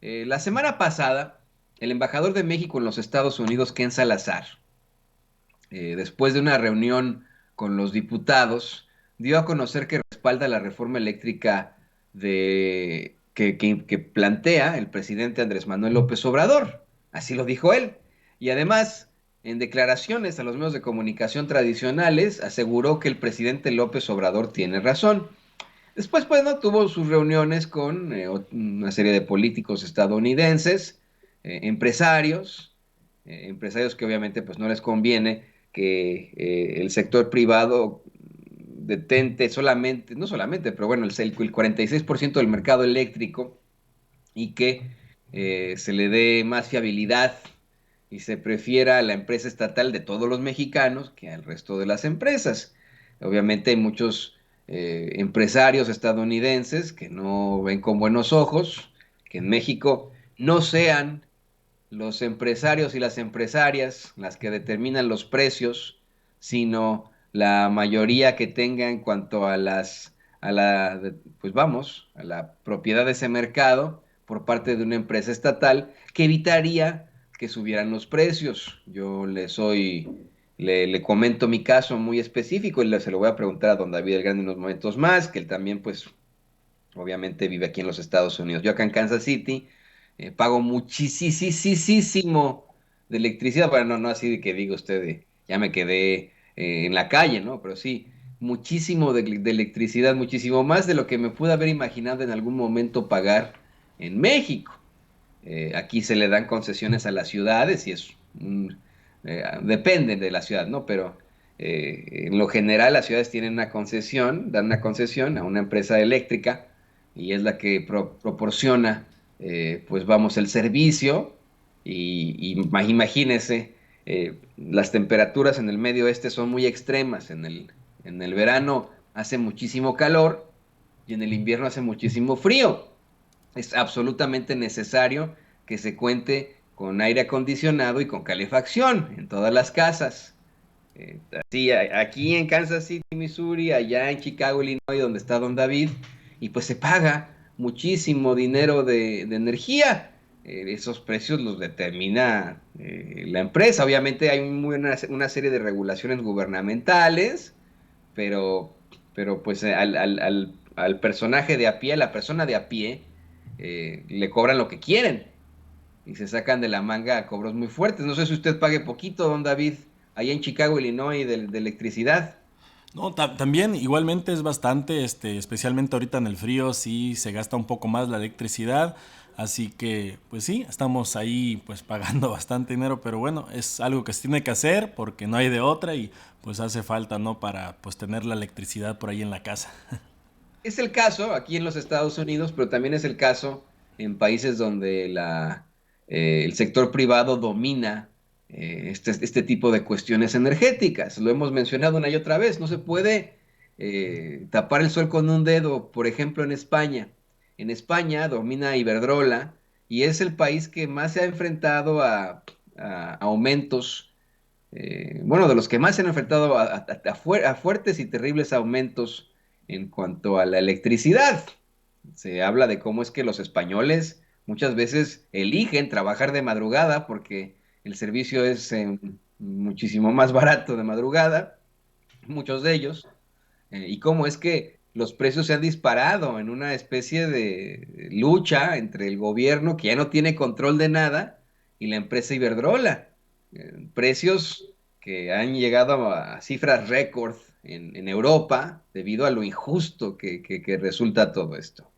La semana pasada, el embajador de México en los Estados Unidos, Ken Salazar, después de una reunión con los diputados, dio a conocer que respalda la reforma eléctrica que plantea el presidente Andrés Manuel López Obrador. Así lo dijo él. Y además, en declaraciones a los medios de comunicación tradicionales, aseguró que el presidente López Obrador tiene razón. Después, pues, ¿no? Tuvo sus reuniones con una serie de políticos estadounidenses, empresarios que obviamente pues no les conviene que el sector privado detente solamente, no solamente, pero bueno, el 46% del mercado eléctrico y que se le dé más fiabilidad y se prefiera a la empresa estatal de todos los mexicanos que al resto de las empresas. Obviamente hay muchos empresarios estadounidenses que no ven con buenos ojos que en México no sean los empresarios y las empresarias las que determinan los precios, sino la mayoría que tenga en cuanto a pues vamos, a la propiedad de ese mercado por parte de una empresa estatal que evitaría que subieran los precios. Le comento mi caso muy específico y se lo voy a preguntar a don David El Grande en unos momentos más, que él también pues obviamente vive aquí en los Estados Unidos. Yo acá en Kansas City pago muchísimo de electricidad. Bueno, no así de que diga usted, ya me quedé en la calle, ¿no? Pero sí, muchísimo de electricidad, muchísimo más de lo que me pude haber imaginado en algún momento pagar en México. Aquí se le dan concesiones a las ciudades y depende de la ciudad, ¿no? Pero en lo general las ciudades tienen una concesión, dan una concesión a una empresa eléctrica y es la que proporciona, pues vamos, el servicio imagínese, las temperaturas en el medio oeste son muy extremas. En el verano hace muchísimo calor y en el invierno hace muchísimo frío. Es absolutamente necesario que se cuente con aire acondicionado y con calefacción en todas las casas. Sí, aquí en Kansas City, Missouri, allá en Chicago, Illinois, donde está Don David, y pues se paga muchísimo dinero de energía. Esos precios los determina la empresa. Obviamente hay una serie de regulaciones gubernamentales, pero, pero pues al personaje de a pie, a la persona de a pie, le cobran lo que quieren y se sacan de la manga cobros muy fuertes. No sé si usted pague poquito, don David, allá en Chicago, Illinois, de electricidad. No, también igualmente es bastante, especialmente ahorita en el frío, sí se gasta un poco más la electricidad, así que pues sí, estamos ahí pues pagando bastante dinero, pero bueno, es algo que se tiene que hacer porque no hay de otra y pues hace falta, ¿no? Para pues tener la electricidad por ahí en la casa. Es el caso aquí en los Estados Unidos, pero también es el caso en países donde el sector privado domina este tipo de cuestiones energéticas. Lo hemos mencionado una y otra vez. No se puede tapar el sol con un dedo. Por ejemplo, en España. En España domina Iberdrola y es el país que más se ha enfrentado a aumentos, bueno, de los que más se han enfrentado a fuertes y terribles aumentos en cuanto a la electricidad. Se habla de cómo es que los españoles muchas veces eligen trabajar de madrugada porque el servicio es muchísimo más barato de madrugada, muchos de ellos, y cómo es que los precios se han disparado en una especie de lucha entre el gobierno que ya no tiene control de nada y la empresa Iberdrola. Precios que han llegado a cifras récord en Europa debido a lo injusto que resulta todo esto.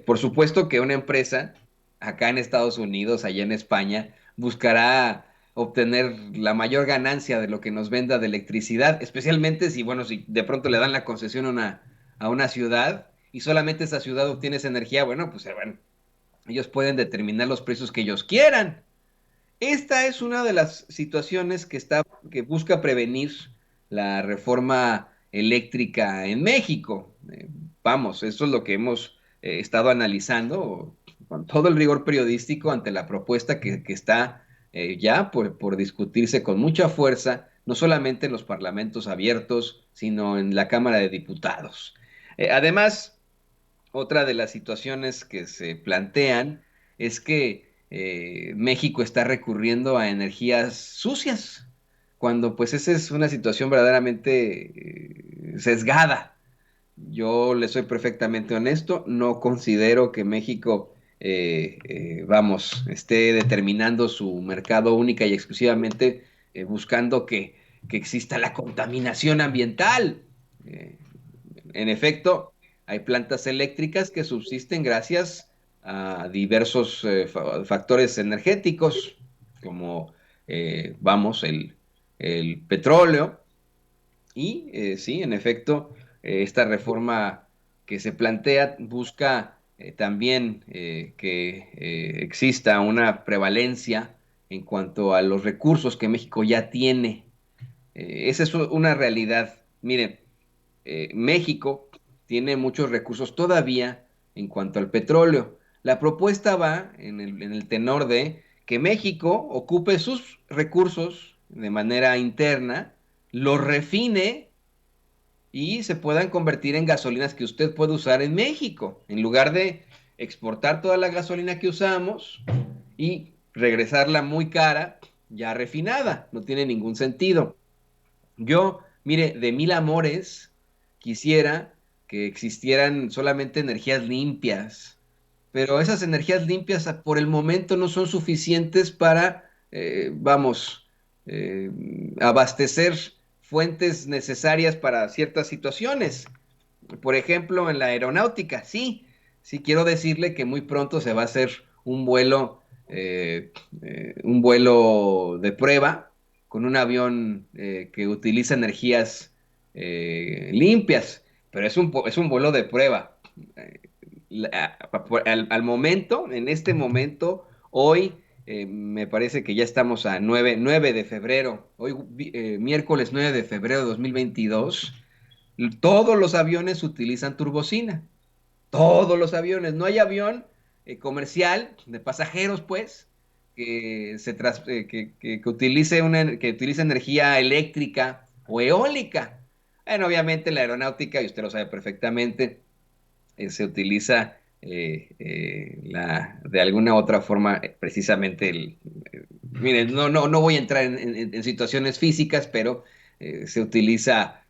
Por supuesto que una empresa acá en Estados Unidos, allá en España, buscará obtener la mayor ganancia de lo que nos venda de electricidad, especialmente si, bueno, si de pronto le dan la concesión a una ciudad y solamente esa ciudad obtiene esa energía, bueno, pues bueno, ellos pueden determinar los precios que ellos quieran. Esta es una de las situaciones que busca prevenir la reforma eléctrica en México. Vamos, eso es lo que hemos estado analizando con todo el rigor periodístico ante la propuesta que está ya por discutirse con mucha fuerza, no solamente en los parlamentos abiertos, sino en la Cámara de Diputados. Además, otra de las situaciones que se plantean es que México está recurriendo a energías sucias, cuando pues esa es una situación verdaderamente sesgada. Yo le soy perfectamente honesto, no considero que México, vamos, esté determinando su mercado única y exclusivamente buscando que exista la contaminación ambiental. Eh, en efecto, hay plantas eléctricas que subsisten gracias a diversos factores energéticos, como, vamos, el petróleo y sí, en efecto, esta reforma que se plantea busca también que exista una prevalencia en cuanto a los recursos que México ya tiene. Esa es una realidad. Miren, México tiene muchos recursos todavía en cuanto al petróleo. La propuesta va en el tenor de que México ocupe sus recursos de manera interna, los refine y se puedan convertir en gasolinas que usted puede usar en México, en lugar de exportar toda la gasolina que usamos y regresarla muy cara, ya refinada. No tiene ningún sentido. Yo, mire, de mil amores, quisiera que existieran solamente energías limpias, pero esas energías limpias por el momento no son suficientes para, vamos, eh, abastecer fuentes necesarias para ciertas situaciones. Por ejemplo, en la aeronáutica, sí, sí quiero decirle que muy pronto se va a hacer un vuelo de prueba con un avión que utiliza energías limpias, pero es un vuelo de prueba. Eh, al momento, en este momento, hoy, me parece que ya estamos a 9 de febrero, hoy miércoles 9 de febrero de 2022. Todos los aviones utilizan turbocina. Todos los aviones. No hay avión comercial de pasajeros, pues, que utilice energía eléctrica o eólica. Bueno, obviamente la aeronáutica, y usted lo sabe perfectamente, se utiliza de alguna otra forma, precisamente miren, no voy a entrar en situaciones físicas, pero se utiliza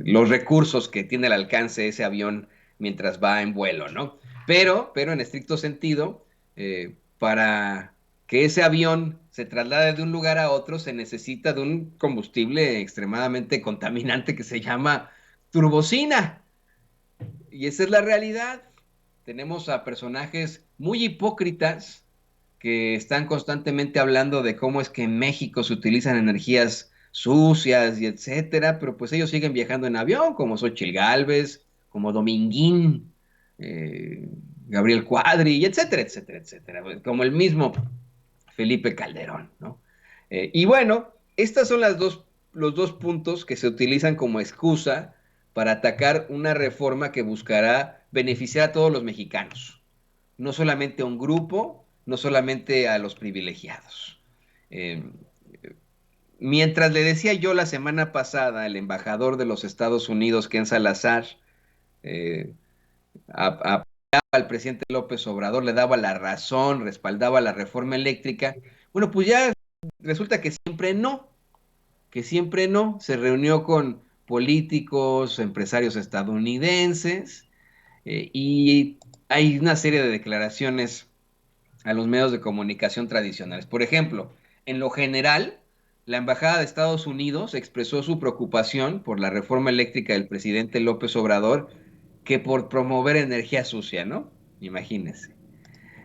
los recursos que tiene al alcance ese avión mientras va en vuelo, ¿no? Pero en estricto sentido, para que ese avión se traslade de un lugar a otro, se necesita de un combustible extremadamente contaminante que se llama turbocina. Y esa es la realidad. Tenemos a personajes muy hipócritas que están constantemente hablando de cómo es que en México se utilizan energías sucias y etcétera, pero pues ellos siguen viajando en avión, como Xochitl Gálvez, como Dominguín, eh, Gabriel Cuadri, y etcétera, etcétera, etcétera, como el mismo Felipe Calderón, ¿no? Y bueno, estas son los dos puntos que se utilizan como excusa para atacar una reforma que buscará beneficiar a todos los mexicanos, no solamente a un grupo, no solamente a los privilegiados. Eh, Mientras le decía yo la semana pasada al embajador de los Estados Unidos, Ken Salazar, eh, apoyaba al presidente López Obrador, le daba la razón, respaldaba la reforma eléctrica. Bueno, pues ya resulta que siempre no. Se reunió con políticos, empresarios estadounidenses, y hay una serie de declaraciones a los medios de comunicación tradicionales. Por ejemplo, en lo general, la Embajada de Estados Unidos expresó su preocupación por la reforma eléctrica del presidente López Obrador que por promover energía sucia, ¿no? Imagínense.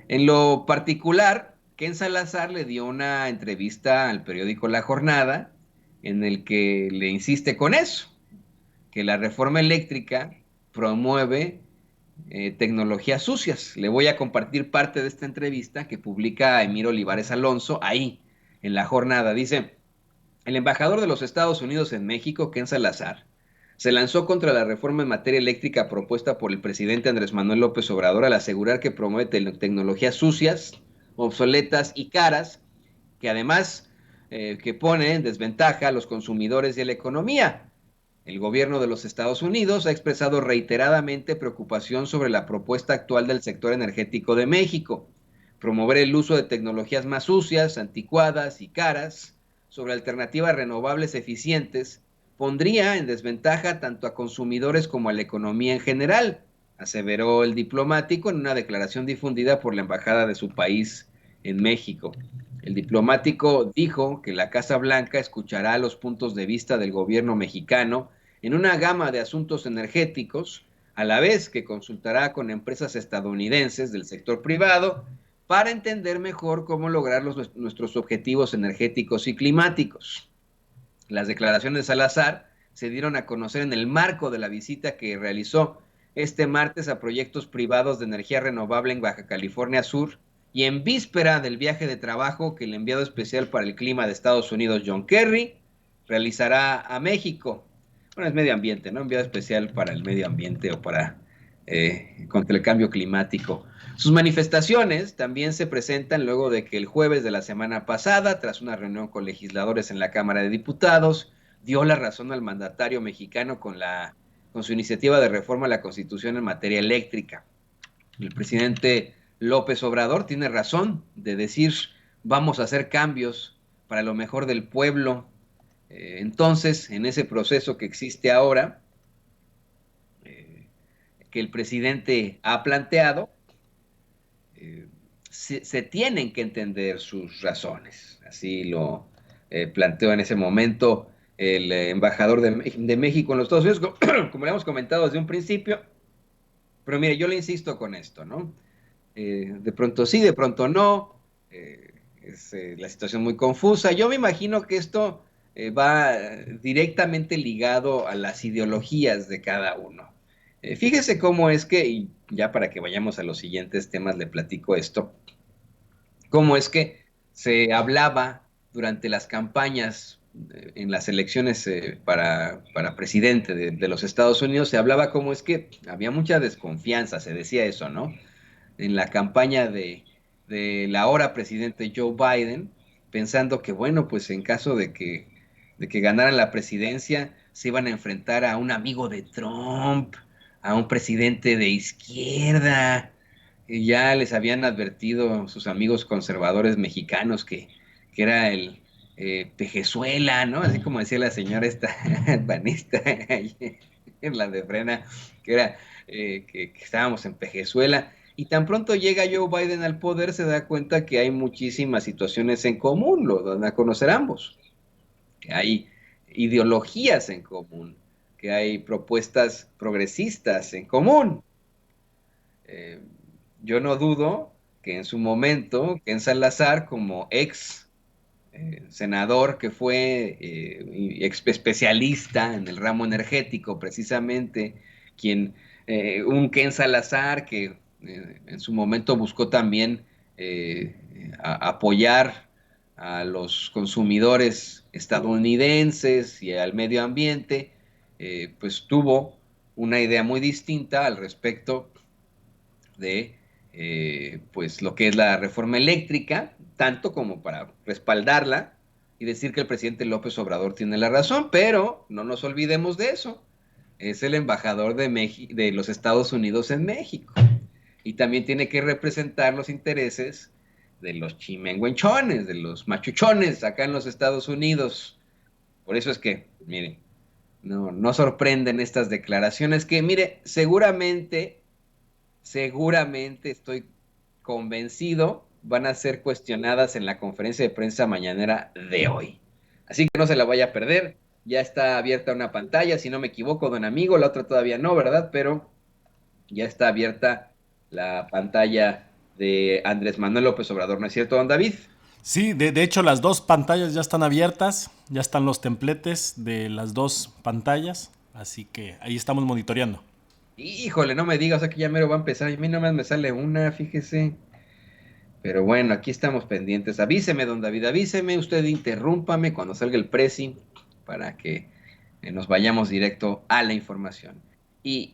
En lo particular, Ken Salazar le dio una entrevista al periódico La Jornada en el que le insiste con eso, que la reforma eléctrica promueve tecnologías sucias. Le voy a compartir parte de esta entrevista que publica Emir Olivares Alonso ahí, en La Jornada. Dice, el embajador de los Estados Unidos en México, Ken Salazar, se lanzó contra la reforma en materia eléctrica propuesta por el presidente Andrés Manuel López Obrador al asegurar que promueve tecnologías sucias, obsoletas y caras, que además que pone en desventaja a los consumidores y a la economía. el gobierno de los Estados Unidos ha expresado reiteradamente preocupación sobre la propuesta actual del sector energético de México, promover el uso de tecnologías más sucias, anticuadas y caras sobre alternativas renovables eficientes, pondría en desventaja tanto a consumidores como a la economía en general, aseveró el diplomático en una declaración difundida por la embajada de su país en México. El diplomático dijo que la Casa Blanca escuchará los puntos de vista del gobierno mexicano en una gama de asuntos energéticos, a la vez que consultará con empresas estadounidenses del sector privado para entender mejor cómo lograr nuestros objetivos energéticos y climáticos. Las declaraciones de Salazar se dieron a conocer en el marco de la visita que realizó este martes a proyectos privados de energía renovable en Baja California Sur y en víspera del viaje de trabajo que el enviado especial para el clima de Estados Unidos, John Kerry, realizará a México. Bueno, es medio ambiente, ¿no? Enviado especial para el medio ambiente o para contra el cambio climático. Sus manifestaciones también se presentan luego de que el jueves de la semana pasada, tras una reunión con legisladores en la Cámara de Diputados, dio la razón al mandatario mexicano con su iniciativa de reforma a la Constitución en materia eléctrica. El presidente López Obrador tiene razón de decir vamos a hacer cambios para lo mejor del pueblo. Entonces, en ese proceso que existe ahora, que el presidente ha planteado, se tienen que entender sus razones. Así lo planteó en ese momento el embajador de México en los Estados Unidos, como le hemos comentado desde un principio. Pero mire, yo le insisto con esto, ¿no? De pronto sí, de pronto no. Es la situación muy confusa. Yo me imagino que esto va directamente ligado a las ideologías de cada uno. Fíjese cómo es que, y ya para que vayamos a los siguientes temas le platico esto, cómo es que se hablaba durante las campañas en las elecciones para presidente de los Estados Unidos, se hablaba cómo es que había mucha desconfianza, se decía eso, ¿no? En la campaña del ahora presidente Joe Biden, pensando que, bueno, pues en caso de que ganaran la presidencia, se iban a enfrentar a un amigo de Trump, a un presidente de izquierda. Y ya les habían advertido sus amigos conservadores mexicanos que era el Pejezuela, ¿no? Así como decía la señora esta panista en la de Frena, que era que estábamos en Pejezuela. Y tan pronto llega Joe Biden al poder, se da cuenta que hay muchísimas situaciones en común, lo van a conocer ambos, que hay ideologías en común, que hay propuestas progresistas en común. Eh, yo no dudo que en su momento, Ken Salazar, como ex senador que fue ex especialista en el ramo energético, precisamente, un Ken Salazar que en su momento buscó también apoyar a los consumidores estadounidenses y al medio ambiente, pues tuvo una idea muy distinta al respecto de pues lo que es la reforma eléctrica, tanto como para respaldarla y decir que el presidente López Obrador tiene la razón, pero no nos olvidemos de eso. Es el embajador de los Estados Unidos en México y también tiene que representar los intereses de los chimenguenchones, de los machuchones acá en los Estados Unidos. Por eso es que, miren, no sorprenden estas declaraciones que, mire, seguramente estoy convencido van a ser cuestionadas en la conferencia de prensa mañanera de hoy. Así que no se la vaya a perder. Ya está abierta una pantalla, si no me equivoco, don amigo, la otra todavía no, ¿verdad? Pero ya está abierta la pantalla de Andrés Manuel López Obrador, ¿no es cierto, don David? Sí, de hecho las dos pantallas ya están abiertas, ya están los templetes de las dos pantallas, así que ahí estamos monitoreando. Híjole, no me diga, o sea que ya mero va a empezar. A mí nomás me sale una, fíjese. Pero bueno, aquí estamos pendientes. Avíseme, don David, avíseme, usted interrúmpame cuando salga el pressing para que nos vayamos directo a la información. Y